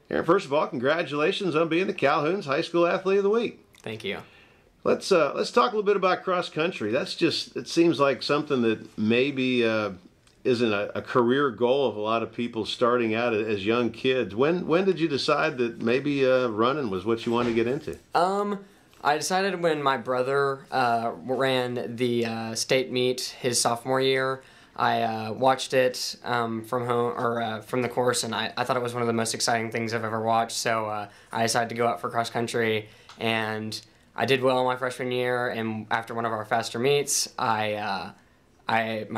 Aaron, first of all, congratulations on being the Calhoun's High School Athlete of the Week. Thank you. Let's talk a little bit about cross country. That's just, it seems like something that maybe isn't a career goal of a lot of people starting out as young kids. When did you decide that maybe running was what you wanted to get into? I decided when my brother ran the state meet his sophomore year. I watched it from home or from the course, and I thought it was one of the most exciting things I've ever watched. So I decided to go out for cross country, and I did well my freshman year. And after one of our faster meets, my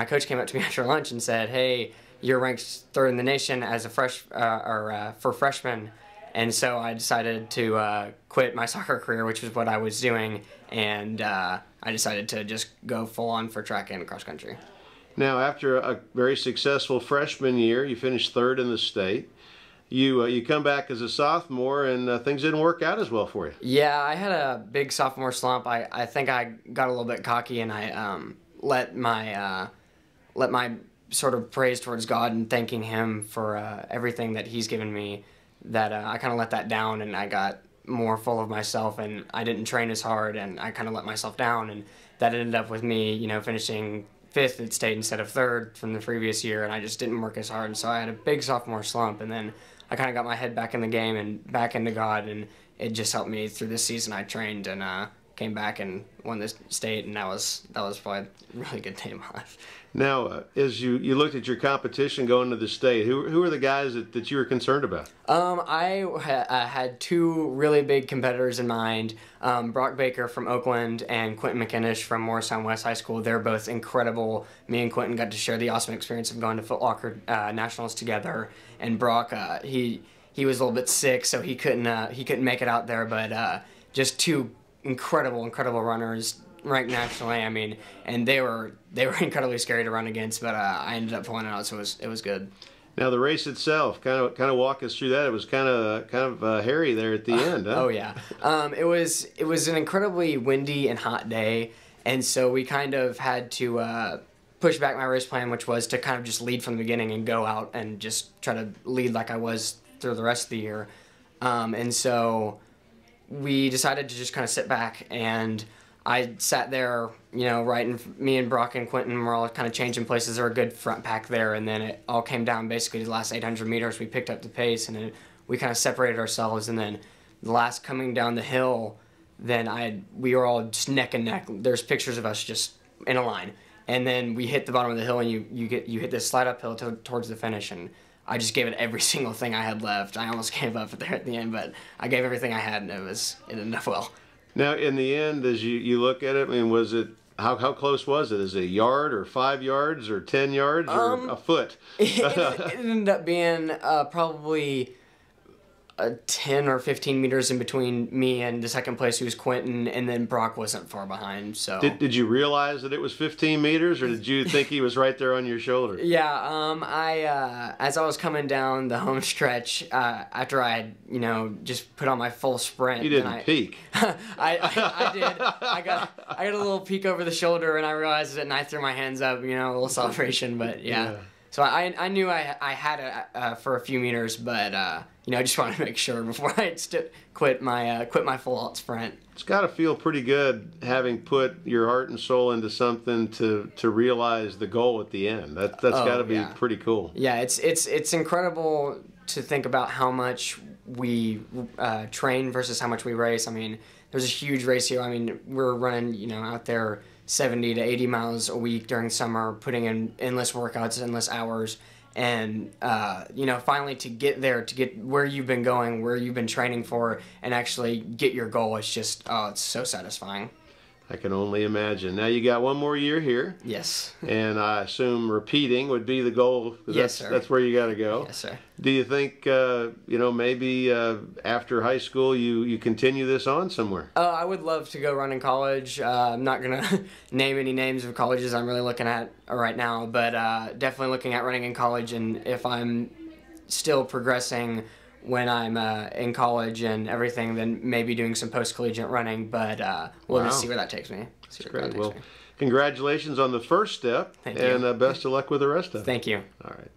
coach came up to me after lunch and said, "Hey, you're ranked third in the nation as a for freshmen." And so I decided to quit my soccer career, which was what I was doing, and I decided to just go full on for track and cross country. Now, after a very successful freshman year, you finished third in the state. You come back as a sophomore, and things didn't work out as well for you. Yeah, I had a big sophomore slump. I think I got a little bit cocky, and I let my sort of praise towards God and thanking Him for everything that He's given me. That I kind of let that down, and I got more full of myself, and I didn't train as hard, and I kind of let myself down, and that ended up with me, finishing 5th at state instead of 3rd from the previous year, and I just didn't work as hard, and so I had a big sophomore slump, and then I kind of got my head back in the game and back into God, and it just helped me through this season. I trained and came back and won this state, and that was probably a really good day of my life. Now, as you looked at your competition going to the state, who are the guys that you were concerned about? I had two really big competitors in mind, Brock Baker from Oakland and Quentin McInnish from Morristown West High School. They're both incredible. Me and Quentin got to share the awesome experience of going to Foot Locker Nationals together. And Brock, he was a little bit sick, so he couldn't make it out there. But just two incredible runners, ranked nationally. I mean, and they were incredibly scary to run against, but I ended up pulling it out, so it was good. Now the race itself, kind of walk us through that. It was kind of hairy there at the end. Huh? Oh yeah, it was an incredibly windy and hot day, and so we kind of had to push back my race plan, which was to kind of just lead from the beginning and go out and just try to lead like I was through the rest of the year, and so we decided to just kind of sit back, and I sat there, right in me and Brock and Quentin were all kind of changing places. There were a good front pack there, and then it all came down basically to the last 800 meters. We picked up the pace, and we kind of separated ourselves, and then the last coming down the hill, then we were all just neck and neck. There's pictures of us just in a line, and then we hit the bottom of the hill, and you hit this slide uphill towards the finish, and I just gave it every single thing I had left. I almost gave up there at the end, but I gave everything I had, and it ended up well. Now, in the end, as you look at it, I mean, was it how close was it? Is it a yard or 5 yards or 10 yards or a foot? It ended up being probably 10 or 15 meters in between me and the second place, who was Quentin, and then Brock wasn't far behind. So did you realize that it was 15 meters, or did you think he was right there on your shoulder? Yeah, as I was coming down the home stretch, after I had, just put on my full sprint. You didn't peek. I did. I got a little peek over the shoulder, and I realized it, and I threw my hands up, a little celebration, but yeah. So I knew I had it for a few meters, but I just wanted to make sure before I quit my full alt sprint. It's got to feel pretty good having put your heart and soul into something to realize the goal at the end. That's got to be pretty cool. Yeah, it's incredible to think about how much we train versus how much we race. I mean, there's a huge ratio. I mean, we're running out there 70 to 80 miles a week during summer, putting in endless workouts, endless hours, and finally to get there, to get where you've been going, where you've been training for, and actually get your goal, it's just, it's so satisfying. I can only imagine. Now you got one more year here. Yes. And I assume repeating would be the goal. Yes, sir. That's where you got to go. Yes, sir. Do you think, maybe after high school you continue this on somewhere? I would love to go run in college. I'm not going to name any names of colleges I'm really looking at right now, but definitely looking at running in college, and if I'm still progressing when I'm in college and everything, then maybe doing some post-collegiate running, but we'll just see where that takes me. That's great. Well, congratulations on the first step. Thank you. And best of luck with the rest of it. Thank you. All right.